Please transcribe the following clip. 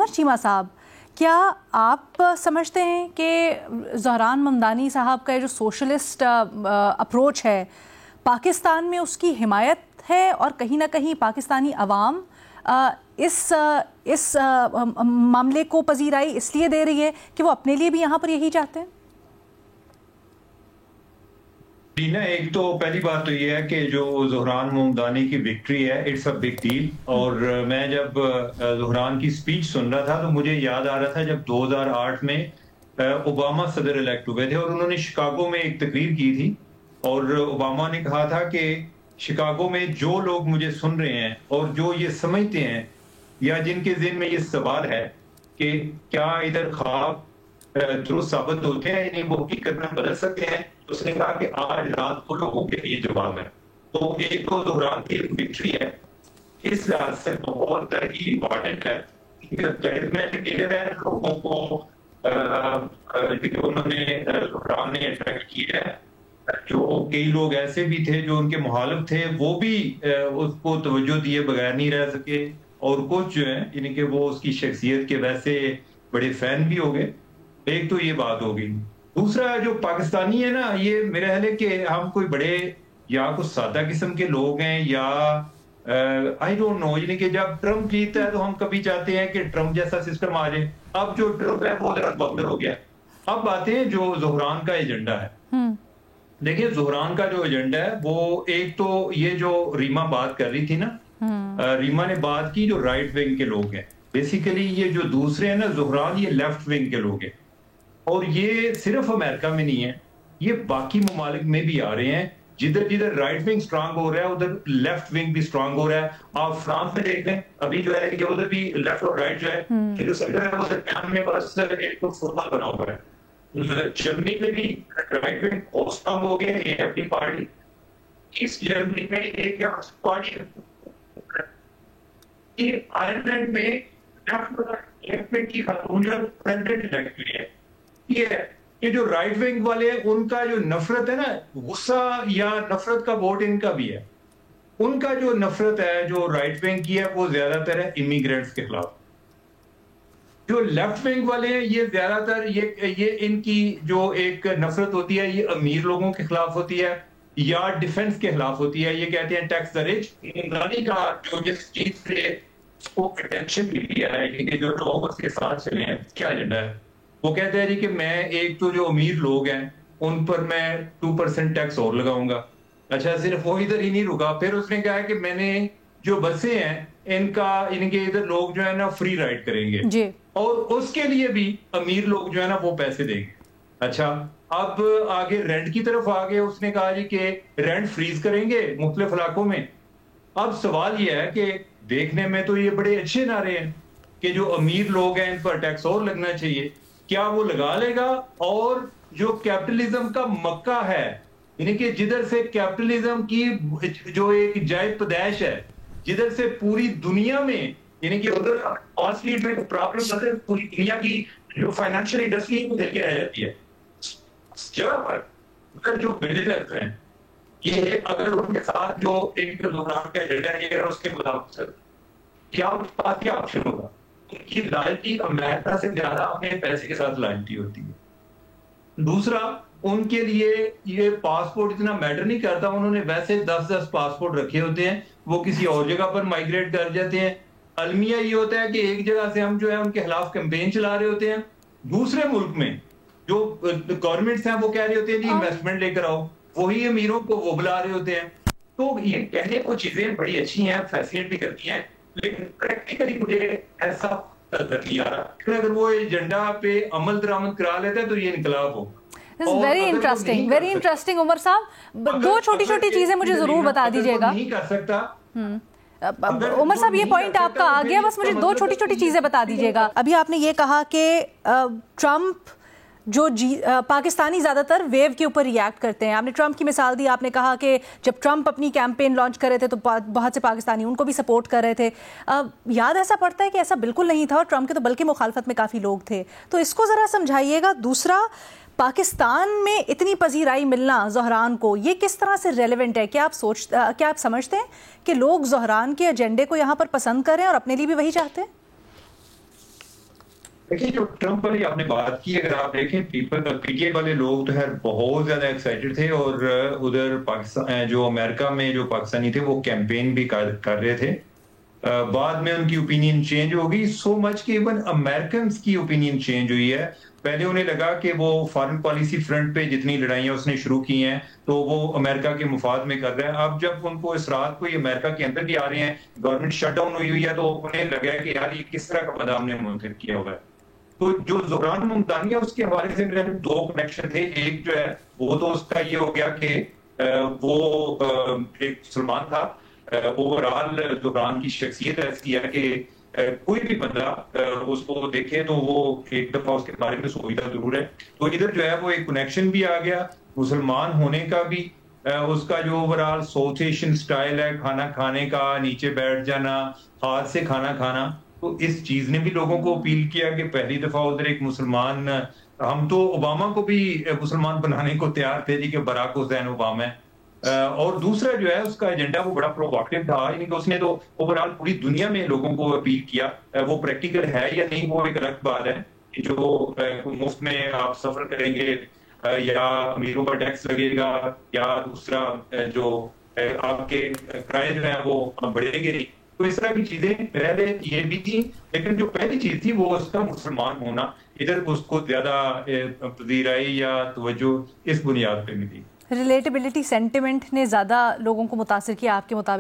उमर चीमा साहब, क्या आप समझते हैं कि ज़हरान ममदानी साहब का जो सोशलिस्ट अप्रोच है पाकिस्तान में उसकी हिमायत है और कहीं ना कहीं पाकिस्तानी अवाम इस मामले को पजीराई इसलिए दे रही है कि वो अपने लिए भी यहाँ पर यही चाहते हैं? ना, एक तो पहली बात तो ये है कि जो ज़हरान ममदानी की विक्ट्री है, इट्स अ बिग डील। और मैं जब ज़हरान की स्पीच सुन रहा था तो मुझे याद आ रहा था जब 2008 में ओबामा सदर इलेक्ट हुए थे और उन्होंने शिकागो में एक तकरीर की थी और ओबामा ने कहा था कि शिकागो में जो लोग मुझे सुन रहे हैं और जो ये समझते हैं या जिनके ज़हन में ये सवाल है कि क्या इधर ख्वाब दुरुस्त साबित होते हैं यानी वो हकीकत में बदल सकते हैं, तो उसने कहा कि आज रात को लोगों के लिए जवाब है। तो एक तो ज़हरान की विक्ट्री है, इस लिहाज से बहुत ही इम्पोर्टेंट है। लोगों को उन्होंने ज़हरान ने अट्रैक्ट किया है। जो कई लोग ऐसे भी थे जो उनके मुखालिफ थे, वो भी उसको तवज्जो दिए बगैर नहीं रह सके और कुछ जो है यानी कि वो उसकी शख्सियत के वैसे बड़े फैन भी हो गए। एक तो ये बात होगी। दूसरा, जो पाकिस्तानी है ना, ये मेरा ख्याल है कि हम कोई बड़े या कुछ सादा किस्म के लोग हैं या आई डोंट नो, यानी कि जब ट्रम्प जीतता है तो हम कभी चाहते हैं कि ट्रम्प जैसा सिस्टम आ जाए। अब जो ट्रम्प है वो बंदर हो गया। अब बातें हैं जो ज़हरान का एजेंडा है। देखिए, ज़हरान का जो एजेंडा है वो एक तो ये जो रीमा बात कर रही थी ना, रीमा ने बात की जो राइट विंग के लोग हैं, बेसिकली ये जो दूसरे हैं ना ज़हरान, ये लेफ्ट विंग के लोग हैं और ये सिर्फ अमेरिका में नहीं है, ये बाकी ममालिक में भी आ रहे हैं। जिधर जिधर राइट विंग स्ट्रांग हो रहा है उधर लेफ्ट विंग भी स्ट्रांग हो रहा है। आप फ्रांस में देख लें, अभी जो है कि उधर भी लेफ्ट और राइट जो है वो दरमियान में बस एक तो फुटबॉल बना हुआ है। जर्मनी में भी राइट विंग बहुत स्ट्रांग हो गया है, अपनी पार्टी। इस जर्मनी में एक पार्टी, आयरलैंड में लेफ्ट विंग की खातून जो प्रेसिडेंट इलेक्ट हुई है। ये जो राइट विंग वाले हैं उनका जो नफरत है ना, गुस्सा या नफरत का वोट इनका भी है। उनका जो नफरत है जो राइट विंग की है वो ज्यादातर है इमिग्रेंट्स के खिलाफ। जो लेफ्ट विंग वाले हैं ये ज्यादातर ये इनकी जो एक नफरत होती है ये अमीर लोगों के खिलाफ होती है या डिफेंस के खिलाफ होती है। ये कहते हैं टैक्स द रिच। इमरानी का जो जिस चीज से उसको अटेंशन भी दिया है कि जो लोग उसके साथ चले हैं, क्या एजेंडा है, वो कहते हैं जी कि मैं एक तो जो अमीर लोग हैं उन पर मैं 2% टैक्स और लगाऊंगा। अच्छा, सिर्फ वो इधर ही नहीं रुका, फिर उसने कहा है कि मैंने जो बसें हैं इनका इनके इधर लोग जो है ना फ्री राइड करेंगे जी। और उसके लिए भी अमीर लोग जो है ना वो पैसे देंगे। अच्छा, अब आगे रेंट की तरफ आ गए, उसने कहा जी कि रेंट फ्रीज करेंगे मुख्तलिफ इलाकों में। अब सवाल यह है कि देखने में तो ये बड़े अच्छे नारे हैं कि जो अमीर लोग हैं इन पर टैक्स और लगना चाहिए, क्या वो लगा लेगा? और जो कैपिटलिज्म का मक्का है, यानी कि जिधर से कैपिटलिज्म की जो एक जायज पैदाइश है, जिधर से पूरी दुनिया में यानी कि उधर में प्रॉब्लम पूरी दुनिया की जो फाइनेंशियल इंडस्ट्री को लेके आ जाती है, जगह पर जो बिल्डर्स हैं ये अगर उनके साथ जो एक ज़हरान का एजेंडा है उसके मुताबिक क्या उसके पास क्या ऑप्शन होगा? उनकी लॉयल्टी अमेरिका से ज्यादा अपने पैसे के साथ लॉयल्टी होती है। दूसरा, उनके लिए ये पासपोर्ट इतना मैटर नहीं करता, उन्होंने वैसे 10-10 पासपोर्ट रखे होते हैं, वो किसी और जगह पर माइग्रेट कर जाते हैं। अलमिया ये होता है कि एक जगह से हम जो है उनके खिलाफ कैंपेन चला रहे होते हैं, दूसरे मुल्क में जो गवर्नमेंट्स हैं वो कह रहे होते हैं जी इन्वेस्टमेंट लेकर आओ, वही अमीरों को वो बुला रहे होते हैं। तो ये कहने को चीजें बड़ी अच्छी हैं, फैसिनेट भी करती हैं, लेकिन प्रैक्टिकली मुझे ऐसा नहीं आ रहा। अगर वो एजेंडा पे अमल दरामद करा लेते हैं तो ये इनकलाब हो। वेरी इंटरेस्टिंग उमर साहब, दो छोटी छोटी चीजें मुझे जरूर बता दीजिएगा। नहीं कर सकता उमर साहब, ये पॉइंट आपका आ गया, बस मुझे दो छोटी छोटी चीजें बता दीजिएगा। अभी आपने ये कहा कि ट्रम्प जो पाकिस्तानी ज़्यादातर वेव के ऊपर रिएक्ट करते हैं। आपने ट्रंप की मिसाल दी, आपने कहा कि जब ट्रंप अपनी कैंपेन लॉन्च कर रहे थे तो बहुत से पाकिस्तानी उनको भी सपोर्ट कर रहे थे। याद ऐसा पड़ता है कि ऐसा बिल्कुल नहीं था और ट्रंप के तो बल्कि मुखालफत में काफ़ी लोग थे, तो इसको ज़रा समझाइएगा। दूसरा, पाकिस्तान में इतनी पजीराई मिलना ज़हरान को, ये किस तरह से रेलेवेंट है? क्या आप समझते हैं कि लोग ज़हरान के एजेंडे को यहाँ पर पसंद करें और अपने लिए भी वही चाहते हैं? देखिए, जो ट्रंप वाली आपने बात की, अगर आप देखें पीटीआई वाले लोग तो खैर बहुत ज्यादा एक्साइटेड थे, और उधर पाकिस्तान जो अमेरिका में जो पाकिस्तानी थे वो कैंपेन भी कर रहे थे। बाद में उनकी ओपिनियन चेंज हो गई, सो मच कि इवन अमेरिकन की ओपिनियन चेंज हुई है। पहले उन्हें लगा कि वो फॉरेन पॉलिसी फ्रंट पे जितनी लड़ाइयां उसने शुरू की हैं तो वो अमेरिका के मुफाद में कर रहे हैं। अब जब उनको इस रात को ये अमेरिका के अंदर भी आ रहे हैं, गवर्नमेंट शटडाउन हुई है, तो उन्हें लगा कि यार ये किस तरह का बदाम ने मुंतखब किया हुआ है। तो जो ज़ुहरान मुमतानी है उसके हवाले से मेरे दो कनेक्शन थे। एक जो है वो तो उसका ये हो गया कि वो एक मुसलमान था। ओवरऑल ज़ुहरान की शख्सियत ऐसी है कि कोई भी बंदा उसको देखे तो वो एक दफा उसके बारे में सोचता जरूर है। तो इधर जो है वो एक कनेक्शन भी आ गया मुसलमान होने का भी। उसका जो ओवरऑल साउथ एशियन स्टाइल है खाना खाने का, नीचे बैठ जाना, हाथ से खाना खाना, तो इस चीज ने भी लोगों को अपील किया कि पहली दफा उधर एक मुसलमान। हम तो ओबामा को भी मुसलमान बनाने को तैयार थे जी, कि बराक हुसैन ओबामा है। और दूसरा जो है उसका एजेंडा वो बड़ा प्रोवोकेटिव था, यानी कि उसने तो ओवरऑल पूरी दुनिया में लोगों को अपील किया। वो प्रैक्टिकल है या नहीं वो एक अलग बात है, कि जो मुफ्त में आप सफर करेंगे या अमीरों पर टैक्स लगेगा, या दूसरा जो आपके किराए जो है वो बढ़ेंगे नहीं। तो इस तरह की चीजें पहले ये भी थी, लेकिन जो पहली चीज थी वो उसका मुसलमान होना, इधर उसको ज्यादा पजीराई या तवज्जो इस बुनियाद पे मिली। रिलेटेबिलिटी सेंटिमेंट ने ज्यादा लोगों को मुतासिर किया आपके मुताबिक?